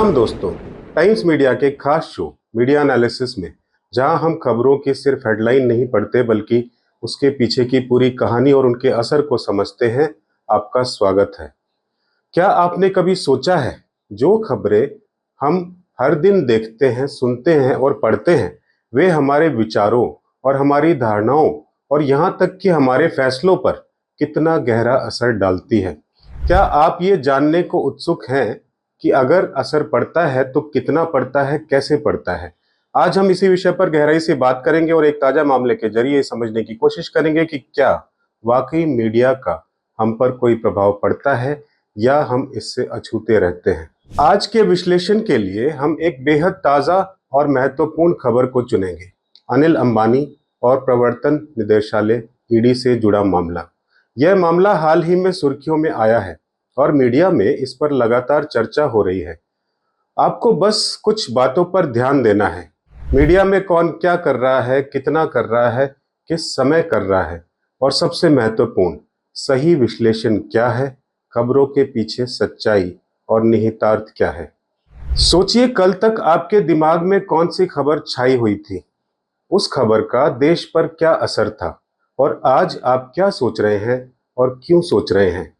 प्रणाम दोस्तों। Times media के खास शो मीडिया एनालिसिस में जहां हम खबरों की सिर्फ हेडलाइन नहीं पढ़ते बल्कि उसके पीछे की पूरी कहानी और उनके असर को समझते हैं, आपका स्वागत है। क्या आपने कभी सोचा है जो खबरें हम हर दिन देखते हैं, सुनते हैं और पढ़ते हैं, वे हमारे विचारों और हमारी धारणाओं और यहाँ तक कि हमारे फैसलों पर कितना गहरा असर डालती है? क्या आप ये जानने को उत्सुक हैं कि अगर असर पड़ता है तो कितना पड़ता है, कैसे पड़ता है? आज हम इसी विषय पर गहराई से बात करेंगे और एक ताजा मामले के जरिए समझने की कोशिश करेंगे कि क्या वाकई मीडिया का हम पर कोई प्रभाव पड़ता है या हम इससे अछूते रहते हैं। आज के विश्लेषण के लिए हम एक बेहद ताजा और महत्वपूर्ण खबर को चुनेंगे। अनिल अंबानी और प्रवर्तन निदेशालय ईडी से जुड़ा मामला। यह मामला हाल ही में सुर्खियों में आया है और मीडिया में इस पर लगातार चर्चा हो रही है। आपको बस कुछ बातों पर ध्यान देना है। मीडिया में कौन क्या कर रहा है, कितना कर रहा है, किस समय कर रहा है और सबसे महत्वपूर्ण, सही विश्लेषण क्या है, खबरों के पीछे सच्चाई और निहितार्थ क्या है। सोचिए, कल तक आपके दिमाग में कौन सी खबर छाई हुई थी, उस खबर का देश पर क्या असर था और आज आप क्या सोच रहे हैं और क्यों सोच रहे हैं।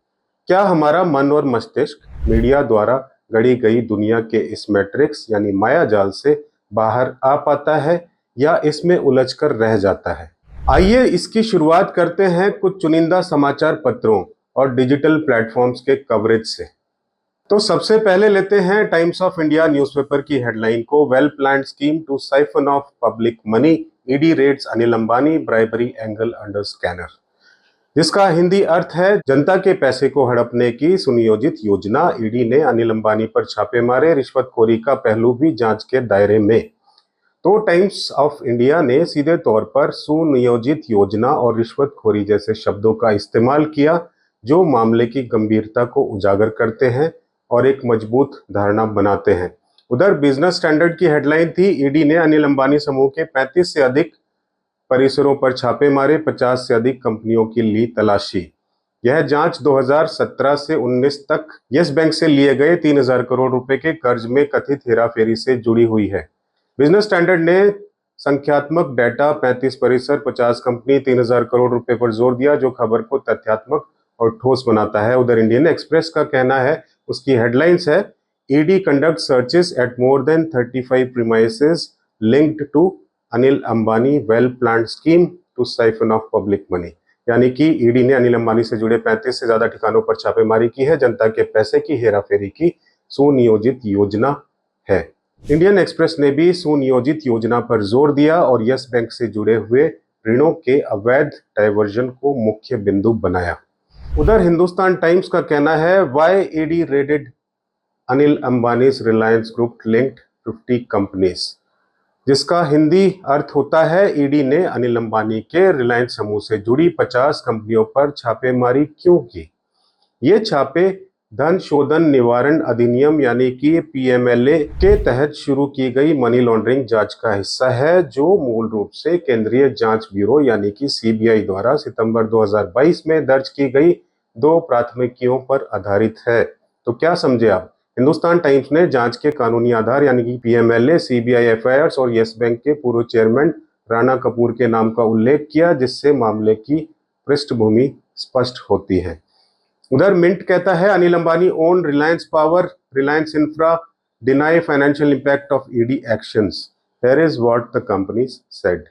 क्या हमारा मन और मस्तिष्क मीडिया द्वारा गढ़ी गई दुनिया के इस मैट्रिक्स यानी माया जाल से बाहर आ पाता है या इसमें उलझकर रह जाता है? आइए इसकी शुरुआत करते हैं कुछ चुनिंदा समाचार पत्रों और डिजिटल प्लेटफॉर्म्स के कवरेज से। तो सबसे पहले लेते हैं टाइम्स ऑफ इंडिया न्यूज़पेपर की हेडलाइन को, well planned scheme to siphon off public money, ED raids Anil Ambani, bribery angle under scanner, जिसका हिंदी अर्थ है जनता के पैसे को हड़पने की सुनियोजित योजना। ईडी ने अनिल अंबानी पर छापे मारे, रिश्वतखोरी का पहलू भी जांच के दायरे में। तो टाइम्स ऑफ इंडिया ने सीधे तौर पर सुनियोजित योजना और रिश्वतखोरी जैसे शब्दों का इस्तेमाल किया जो मामले की गंभीरता को उजागर करते हैं और एक मजबूत धारणा बनाते हैं। उधर बिजनेस स्टैंडर्ड की हेडलाइन थी, ईडी ने अनिल अंबानी समूह के 35 से अधिक परिसरों पर छापे मारे, 50 से अधिक कंपनियों की ली तलाशी। यह जांच 2017 से 19 तक यस बैंक से लिए गए 3000 करोड़ रुपए के कर्ज में कथित हेराफेरी से जुड़ी हुई है। बिजनेस स्टैंडर्ड ने संख्यात्मक डेटा, 35 परिसर, 50 कंपनी, 3000 करोड़ रुपए पर जोर दिया, जो खबर को तथ्यात्मक और ठोस बनाता है। उधर इंडियन एक्सप्रेस का कहना है, उसकी हेडलाइंस है, ED conduct searches at more than 35 premises linked to Anil Ambani well planned scheme to siphon off public money. यानी कि ईडी ने अनिल अंबानी से जुड़े 35 से ज्यादा ठिकानों पर छापेमारी की है। जनता के पैसे की हेराफेरी की सुनियोजित योजना है। इंडियन एक्सप्रेस ने भी सुनियोजित योजना पर जोर दिया और यस बैंक से जुड़े हुए ऋणों के अवैध डायवर्जन को मुख्य बिंदु बनाया। उधर हिंदुस्तान टाइम्स का कहना है, why ED raided Anil Ambani's Reliance group linked 50 companies, जिसका हिंदी अर्थ होता है, ईडी ने अनिल अंबानी के रिलायंस समूह से जुड़ी 50 कंपनियों पर छापेमारी क्यों की। ये छापे धन शोधन निवारण अधिनियम यानी कि पीएमएलए के तहत शुरू की गई मनी लॉन्ड्रिंग जांच का हिस्सा है, जो मूल रूप से केंद्रीय जांच ब्यूरो यानी कि सीबीआई द्वारा सितंबर 2022 में दर्ज की गई 2 प्राथमिकियों पर आधारित है। तो क्या समझे आप? हिंदुस्तान टाइम्स ने जांच के कानूनी आधार यानी कि पीएमएलए, सीबीआई एफआईआर और यस बैंक के पूर्व चेयरमैन राणा कपूर के नाम का उल्लेख किया, जिससे मामले की पृष्ठभूमि स्पष्ट होती है। उधर मिंट कहता है, Anil Ambani own Reliance power, Reliance infra, deny financial impact of ED actions, here is what the company said,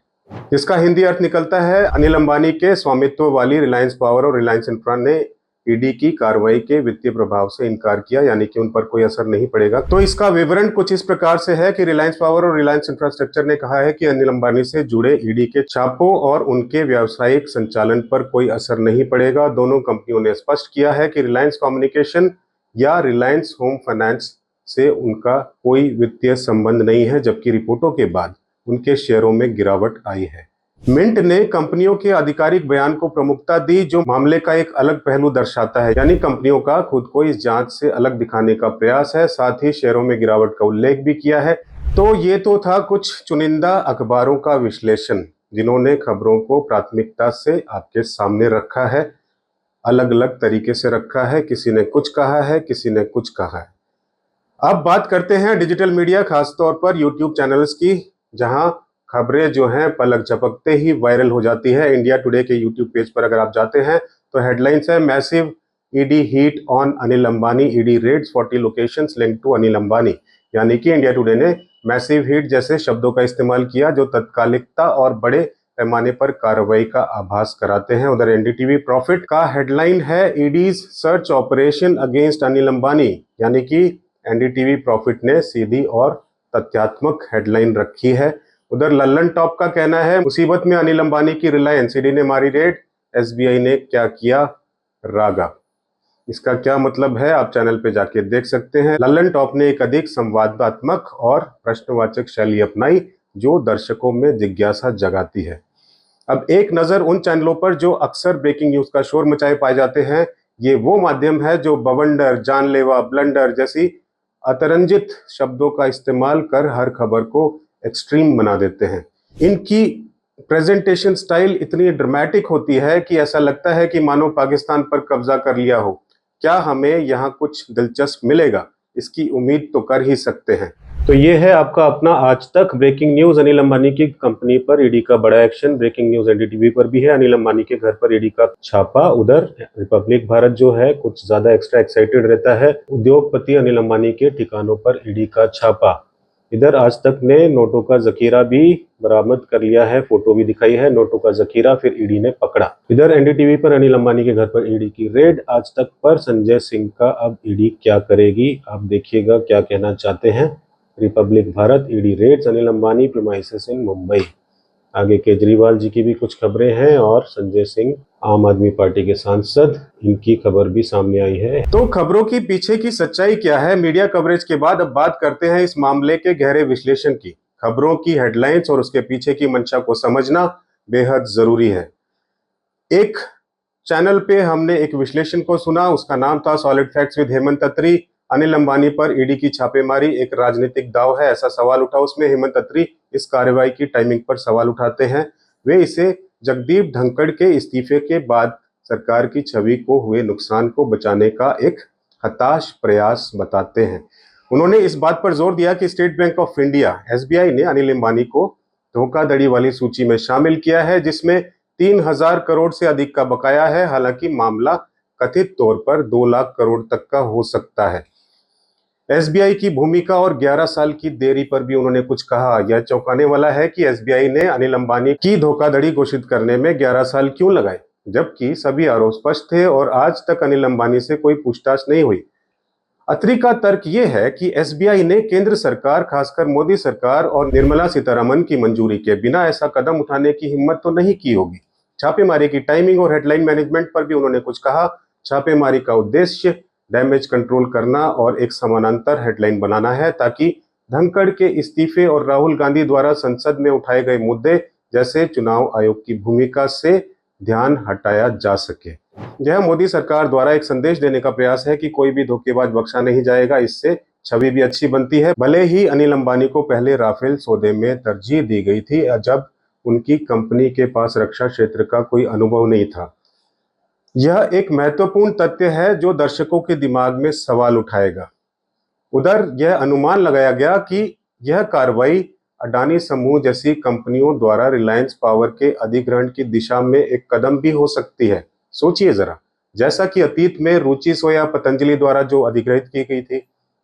जिसका हिंदी अर्थ निकलता है, अनिल अंबानी के स्वामित्व वाली रिलायंस पावर और रिलायंस इंफ्रा ने ईडी की कार्रवाई के वित्तीय प्रभाव से इनकार किया, यानी कि उन पर कोई असर नहीं पड़ेगा। तो इसका विवरण कुछ इस प्रकार से है कि रिलायंस पावर और रिलायंस इंफ्रास्ट्रक्चर ने कहा है कि अनिल अंबानी से जुड़े ईडी के छापों और उनके व्यावसायिक संचालन पर कोई असर नहीं पड़ेगा। दोनों कंपनियों ने स्पष्ट किया है कि रिलायंस कम्युनिकेशन या रिलायंस होम फाइनेंस से उनका कोई वित्तीय संबंध नहीं है, जबकि रिपोर्टों के बाद उनके शेयरों में गिरावट आई है। मिंट ने कंपनियों के आधिकारिक बयान को प्रमुखता दी, जो मामले का एक अलग पहलू दर्शाता है, यानी कंपनियों का खुद को इस जांच से अलग दिखाने का प्रयास है। साथ ही शेयरों में गिरावट का उल्लेख भी किया है। तो ये तो था कुछ चुनिंदा अखबारों का विश्लेषण, जिन्होंने खबरों को प्राथमिकता से आपके सामने रखा है, अलग अलग तरीके से रखा है। किसी ने कुछ कहा है, किसी ने कुछ कहा है। अब बात करते हैं डिजिटल मीडिया, खासतौर पर यूट्यूब चैनल्स की, जहां खबरें जो हैं पलक झपकते ही वायरल हो जाती है। इंडिया टुडे के यूट्यूब पेज पर अगर आप जाते हैं तो हेडलाइंस है, massive ED heat on Anil Ambani, ED raids 40 locations linked to Anil Ambani. यानी कि इंडिया टुडे ने मैसिव हीट जैसे शब्दों का इस्तेमाल किया जो तत्कालिकता और बड़े पैमाने पर कार्रवाई का आभास कराते हैं। उधर एनडीटीवी प्रॉफिट का हेडलाइन है, ED's search operation against Anil Ambani. यानी कि एनडीटीवी प्रॉफिट ने सीधी और तथ्यात्मक हेडलाइन रखी है। उधर लल्लन टॉप का कहना है, मुसीबत में अनिल अंबानी की रिलायंस, ईडी ने मारी रेड, एसबीआई ने क्या किया रागा। इसका क्या मतलब है आप चैनल पे जाके देख सकते हैं। लल्लन टॉप ने एक अधिक संवादात्मक और प्रश्नवाचक शैली अपनाई जो दर्शकों में जिज्ञासा जगाती है। अब एक नजर उन चैनलों पर जो अक्सर ब्रेकिंग न्यूज का शोर मचाए पाए जाते हैं। ये वो माध्यम है जो बवंडर, जानलेवा, ब्लंडर जैसी अतिरंजित शब्दों का इस्तेमाल कर हर खबर को एक्सट्रीम बना देते हैं। इनकी प्रेजेंटेशन स्टाइल इतनी ड्रामेटिक होती है कि ऐसा लगता है कि मानो पाकिस्तान पर कब्जा कर लिया हो। क्या हमें यहाँ कुछ दिलचस्प मिलेगा, इसकी उम्मीद तो कर ही सकते हैं। तो ये है आपका अपना आज तक ब्रेकिंग न्यूज। अनिल अंबानी की कंपनी पर ईडी का बड़ा एक्शन। ब्रेकिंग न्यूज एनडीटीवी पर भी है, अनिल अंबानी के घर पर ईडी का छापा। उधर रिपब्लिक भारत जो है कुछ ज्यादा एक्स्ट्रा एक्साइटेड रहता है, उद्योगपति अनिल अंबानी के ठिकानों पर ईडी का छापा। इधर आज तक ने नोटों का जखीरा भी बरामद कर लिया है, फोटो भी दिखाई है नोटों का जखीरा, फिर ईडी ने पकड़ा। इधर एनडीटीवी पर अनिल अंबानी के घर पर ईडी की रेड। आज तक पर संजय सिंह का अब ईडी क्या करेगी, आप देखिएगा क्या कहना चाहते हैं। Republic Bharat, ED raids, Anil Ambani premises in Mumbai. आगे केजरीवाल जी की भी कुछ खबरें हैं और संजय सिंह आम आदमी पार्टी के सांसद, इनकी खबर भी सामने आई है। तो खबरों की पीछे की सच्चाई क्या है मीडिया कवरेज के बाद, अब बात करते हैं इस मामले के गहरे विश्लेषण की। खबरों की हेडलाइंस और उसके पीछे की मंशा को समझना बेहद जरूरी है। एक चैनल पे हमने एक विश्लेषण को सुना, उसका नाम था सॉलिड फैक्ट्स विद हेमंत अत्री। अनिल अंबानी पर ईडी की छापेमारी एक राजनीतिक दांव है, ऐसा सवाल उठा उसमें। हेमंत अत्री इस कार्रवाई की टाइमिंग पर सवाल उठाते हैं। वे इसे जगदीप धनखड़ के इस्तीफे के बाद सरकार की छवि को हुए नुकसान को बचाने का एक हताश प्रयास बताते हैं। उन्होंने इस बात पर जोर दिया कि state bank of India SBI ने अनिल अंबानी को धोखाधड़ी वाली सूची में शामिल किया है, जिसमें 3,000 करोड़ से अधिक का बकाया है। हालांकि मामला कथित तौर पर 2 लाख करोड़ तक का हो सकता है। एसबीआई की भूमिका और 11 साल की देरी पर भी उन्होंने कुछ कहा। यह चौंकाने वाला है कि एसबीआई ने अनिल अंबानी की धोखाधड़ी घोषित करने में 11 साल क्यों लगाए, जबकि सभी आरोप स्पष्ट थे और आज तक अनिल अंबानी से कोई पूछताछ नहीं हुई। अत्री का तर्क यह है कि एसबीआई ने केंद्र सरकार, खासकर मोदी सरकार और निर्मला सीतारमन की मंजूरी के बिना ऐसा कदम उठाने की हिम्मत तो नहीं की होगी। छापेमारी की टाइमिंग और हेडलाइन मैनेजमेंट पर भी उन्होंने कुछ कहा। छापेमारी का उद्देश्य डैमेज कंट्रोल करना और एक समानांतर हेडलाइन बनाना है, ताकि धनखड़ के इस्तीफे और राहुल गांधी द्वारा संसद में उठाए गए मुद्दे जैसे चुनाव आयोग की भूमिका से ध्यान हटाया जा सके। यह मोदी सरकार द्वारा एक संदेश देने का प्रयास है कि कोई भी धोखेबाज बख्शा नहीं जाएगा। इससे छवि भी अच्छी बनती है। भले ही अनिल अंबानी को पहले राफेल सौदे में तरजीह दी गई थी, जब उनकी कंपनी के पास रक्षा क्षेत्र का कोई अनुभव नहीं था। यह एक महत्वपूर्ण तथ्य है जो दर्शकों के दिमाग में सवाल उठाएगा। उधर यह अनुमान लगाया गया कि यह कार्रवाई अडानी समूह जैसी कंपनियों द्वारा रिलायंस पावर के अधिग्रहण की दिशा में एक कदम भी हो सकती है। सोचिए जरा, जैसा कि अतीत में रुचि सोया पतंजलि द्वारा जो अधिग्रहित की गई थी,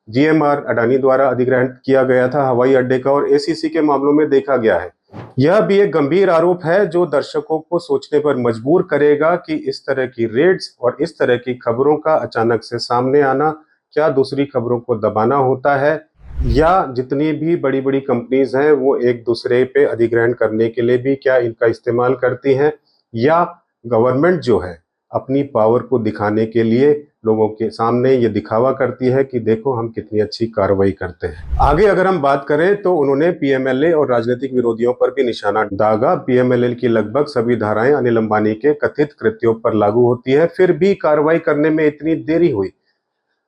जीएमआर अडानी द्वारा अधिग्रहण किया गया था हवाई अड्डे का, और एसीसी के मामलों में देखा गया है। यह भी एक गंभीर आरोप है जो दर्शकों को सोचने पर मजबूर करेगा कि इस तरह की रेड्स और इस तरह की खबरों का अचानक से सामने आना क्या दूसरी खबरों को दबाना होता है, या जितनी भी बड़ी बड़ी कंपनीज हैं वो एक दूसरे पे अधिग्रहण करने के लिए भी क्या इनका इस्तेमाल करती हैं, या गवर्नमेंट जो है अपनी पावर को दिखाने के लिए लोगों के सामने ये दिखावा करती है कि देखो हम कितनी अच्छी कार्रवाई करते हैं। आगे अगर हम बात करें तो उन्होंने पीएमएलए और राजनीतिक विरोधियों पर भी निशाना दागा। पीएमएलए की लगभग सभी धाराएं अनिल अंबानी के कथित कृत्यों पर लागू होती है, फिर भी कार्रवाई करने में इतनी देरी हुई।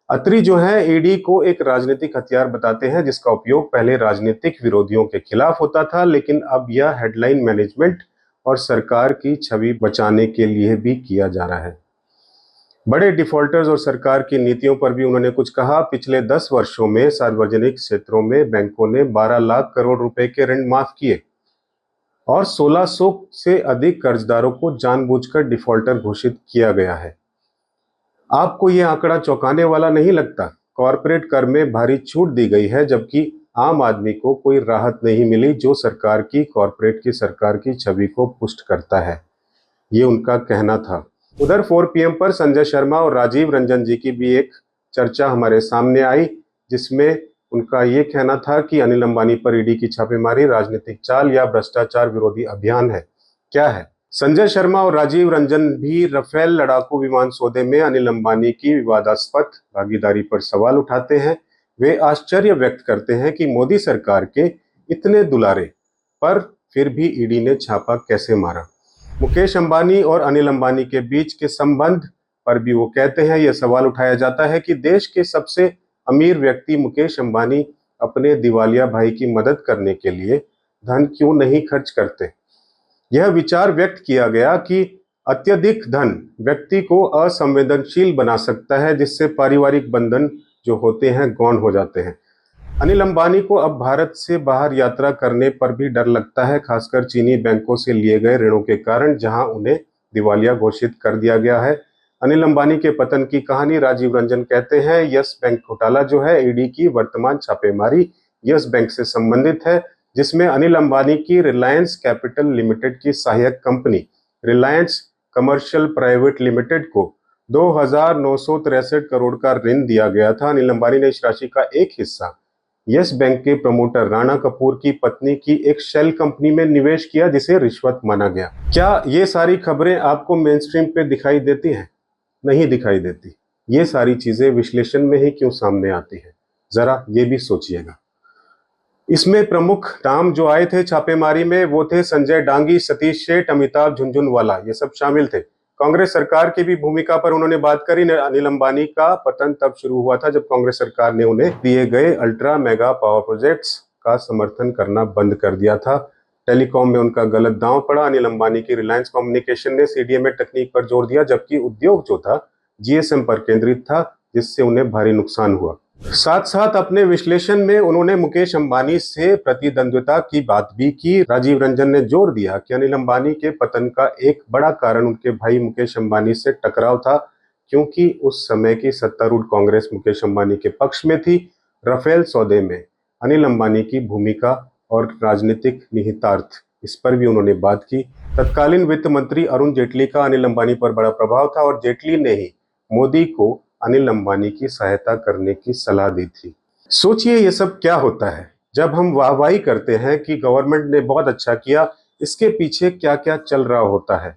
अत्री जो है ईडी को एक राजनीतिक हथियार बताते हैं जिसका उपयोग पहले राजनीतिक विरोधियों के खिलाफ होता था, लेकिन अब यह हेडलाइन मैनेजमेंट और सरकार की छवि बचाने के लिए भी किया जा रहा है। बड़े डिफॉल्टर्स और सरकार की नीतियों पर भी उन्होंने कुछ कहा। पिछले 10 वर्षों में सार्वजनिक क्षेत्रों में बैंकों ने 12 लाख करोड़ रुपए के ऋण माफ किए और 1600 से अधिक कर्जदारों को जानबूझकर डिफॉल्टर घोषित किया गया है। आपको यह आंकड़ा चौंकाने वाला नहीं लगता? कॉरपोरेट कर में भारी छूट दी गई है, जबकि आम आदमी को कोई राहत नहीं मिली, जो सरकार की कॉरपोरेट की सरकार की छवि को पुष्ट करता है। ये उनका कहना था। उधर 4 PM पर संजय शर्मा और राजीव रंजन जी की भी एक चर्चा हमारे सामने आई, जिसमें उनका ये कहना था कि अनिल अंबानी पर ईडी की छापेमारी राजनीतिक चाल या भ्रष्टाचार विरोधी अभियान है। क्या है? संजय शर्मा और राजीव रंजन भी राफेल लड़ाकू विमान सौदे में अनिल अंबानी की विवादास्पद भागीदारी पर सवाल उठाते हैं। वे आश्चर्य व्यक्त करते हैं कि मोदी सरकार के इतने दुलारे पर फिर भी ईडी ने छापा कैसे मारा। मुकेश अंबानी और अनिल अंबानी के बीच के संबंध पर भी वो कहते हैं, यह सवाल उठाया जाता है कि देश के सबसे अमीर व्यक्ति मुकेश अंबानी अपने दिवालिया भाई की मदद करने के लिए धन क्यों नहीं खर्च करते। यह विचार व्यक्त किया गया कि अत्यधिक धन व्यक्ति को असंवेदनशील बना सकता है, जिससे पारिवारिक बंधन जो होते हैं गौण हो जाते हैं। अनिल अंबानी को अब भारत से बाहर यात्रा करने पर भी डर लगता है, खासकर चीनी बैंकों से लिए गए ऋणों के कारण, जहां उन्हें दिवालिया घोषित कर दिया गया है। अनिल अंबानी के पतन की कहानी राजीव रंजन कहते हैं, यस बैंक घोटाला जो है, ईडी की वर्तमान छापेमारी यस बैंक से संबंधित है, जिसमें अनिल अंबानी की रिलायंस कैपिटल लिमिटेड की सहायक company Reliance commercial private limited को 2,963 करोड़ का ऋण दिया गया था। अनिल अंबानी ने इस राशि का एक हिस्सा यस बैंक के प्रमोटर राणा कपूर की पत्नी की एक शेल कंपनी में निवेश किया, जिसे रिश्वत माना गया। क्या ये सारी खबरें आपको मेन स्ट्रीम पे दिखाई देती हैं? नहीं दिखाई देती। ये सारी चीजें विश्लेषण में ही क्यों सामने आती हैं, जरा ये भी सोचिएगा। इसमें प्रमुख नाम जो आए थे छापेमारी में, वो थे संजय डांगी, सतीश सेठ, अमिताभ झुनझुनवाला, ये सब शामिल थे। कांग्रेस सरकार की भी भूमिका पर उन्होंने बात करी। अनिल अंबानी का पतन तब शुरू हुआ था जब कांग्रेस सरकार ने उन्हें दिए गए अल्ट्रा मेगा पावर प्रोजेक्ट्स का समर्थन करना बंद कर दिया था। टेलीकॉम में उनका गलत दांव पड़ा। अनिल अंबानी की रिलायंस कम्युनिकेशन ने सीडीएमए तकनीक पर जोर दिया, जबकि उद्योग जो था जीएसएम पर केंद्रित था, जिससे उन्हें भारी नुकसान हुआ। साथ साथ अपने विश्लेषण में उन्होंने मुकेश अंबानी से प्रतिद्वंद्विता की बात भी की। राजीव रंजन ने जोर दिया कि अनिल अंबानी के पतन का एक बड़ा कारण उनके भाई मुकेश अंबानी से टकराव था, क्योंकि उस समय की सत्तारूढ़ कांग्रेस मुकेश अंबानी के पक्ष में थी। राफेल सौदे में अनिल अंबानी की भूमिका और राजनीतिक निहितार्थ, इस पर भी उन्होंने बात की। तत्कालीन वित्त मंत्री अरुण जेटली का अनिल अंबानी पर बड़ा प्रभाव था और जेटली ने ही मोदी को अनिल अंबानी की सहायता करने की सलाह दी थी। सोचिए ये सब क्या होता है जब हम वाहवाही करते हैं कि गवर्नमेंट ने बहुत अच्छा किया, इसके पीछे क्या क्या चल रहा होता है।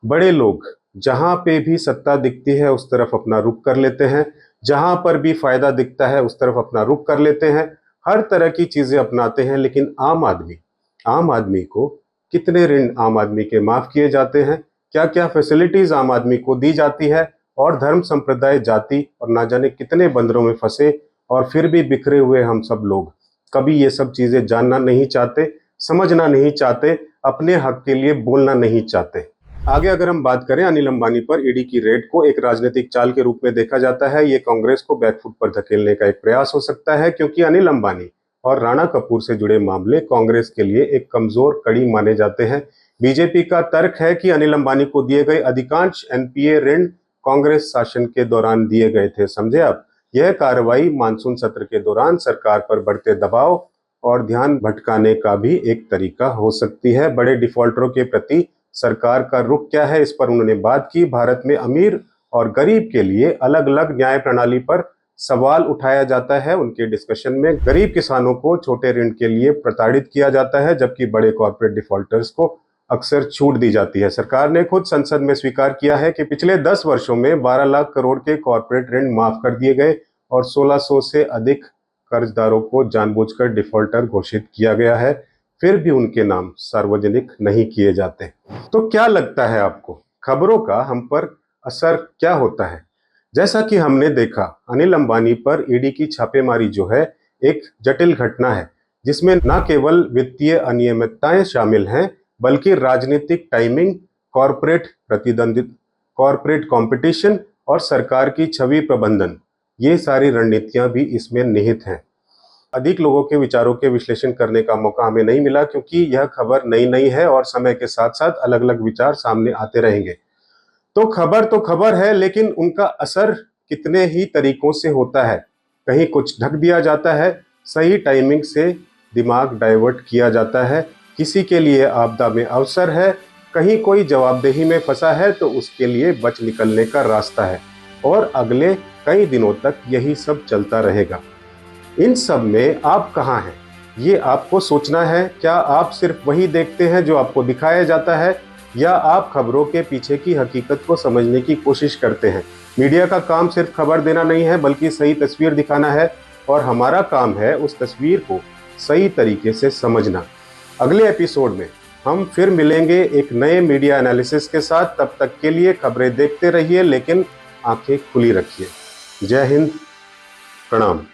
बड़े लोग जहां पे भी सत्ता दिखती है उस तरफ अपना रुख कर लेते हैं, जहां पर भी फायदा दिखता है उस तरफ अपना रुख कर लेते हैं, हर तरह की चीजें अपनाते हैं। लेकिन आम आदमी को कितने ऋण आम आदमी के माफ किए जाते हैं, क्या क्या फैसिलिटीज आम आदमी को दी जाती है, और धर्म संप्रदाय जाति और ना जाने कितने बंदरों में फंसे और फिर भी बिखरे हुए हम सब लोग कभी ये सब चीजें जानना नहीं चाहते, समझना नहीं चाहते, अपने हक के लिए बोलना नहीं चाहते। आगे अगर हम बात करें, अनिल अंबानी पर ईडी की रेड को एक राजनीतिक चाल के रूप में देखा जाता है। ये कांग्रेस को बैकफुट पर धकेलने का एक प्रयास हो सकता है, क्योंकि अनिल अंबानी और राणा कपूर से जुड़े मामले कांग्रेस के लिए एक कमजोर कड़ी माने जाते हैं। बीजेपी का तर्क है कि अनिल अंबानी को दिए गए अधिकांश एनपीए ऋण कांग्रेस शासन के दौरान दिए गए थे। समझे आप? यह कार्रवाई मानसून सत्र के दौरान सरकार पर बढ़ते दबाव और ध्यान भटकाने का भी एक तरीका हो सकती है। बड़े डिफॉल्टरों के प्रति सरकार का रुख क्या है, इस पर उन्होंने बात की। भारत में अमीर और गरीब के लिए अलग अलग न्याय प्रणाली पर सवाल उठाया जाता है। उनके डिस्कशन में गरीब किसानों को छोटे ऋण के लिए प्रताड़ित किया जाता है, जबकि बड़े कॉर्पोरेट डिफॉल्टर्स को अक्सर छूट दी जाती है। सरकार ने खुद संसद में स्वीकार किया है कि पिछले 10 वर्षों में 12 लाख करोड़ के कॉर्पोरेट ऋण माफ कर दिए गए और 1600 से अधिक कर्जदारों को जानबूझकर डिफॉल्टर घोषित किया गया है, फिर भी उनके नाम सार्वजनिक नहीं किए जाते। तो क्या लगता है आपको, खबरों का हम पर असर क्या होता है? जैसा कि हमने देखा, अनिल अंबानी पर ईडी की छापेमारी जो है एक जटिल घटना है, जिसमें न केवल वित्तीय अनियमितताएं शामिल हैं, बल्कि राजनीतिक टाइमिंग, कॉरपोरेट प्रतिद्वंदिता, कॉरपोरेट कंपटीशन और सरकार की छवि प्रबंधन, ये सारी रणनीतियां भी इसमें निहित हैं। अधिक लोगों के विचारों के विश्लेषण करने का मौका हमें नहीं मिला क्योंकि यह खबर नई है और समय के साथ साथ अलग अलग विचार सामने आते रहेंगे। तो खबर है, लेकिन उनका असर कितने ही तरीकों से होता है। कहीं कुछ ढक दिया जाता है, सही टाइमिंग से दिमाग डाइवर्ट किया जाता है, किसी के लिए आपदा में अवसर है, कहीं कोई जवाबदेही में फंसा है तो उसके लिए बच निकलने का रास्ता है, और अगले कई दिनों तक यही सब चलता रहेगा। इन सब में आप कहाँ हैं, ये आपको सोचना है। क्या आप सिर्फ वही देखते हैं जो आपको दिखाया जाता है, या आप खबरों के पीछे की हकीकत को समझने की कोशिश करते हैं? मीडिया का काम सिर्फ खबर देना नहीं है, बल्कि सही तस्वीर दिखाना है, और हमारा काम है उस तस्वीर को सही तरीके से समझना। अगले एपिसोड में हम फिर मिलेंगे एक नए मीडिया एनालिसिस के साथ। तब तक के लिए खबरें देखते रहिए, लेकिन आंखें खुली रखिए। जय हिंद, प्रणाम।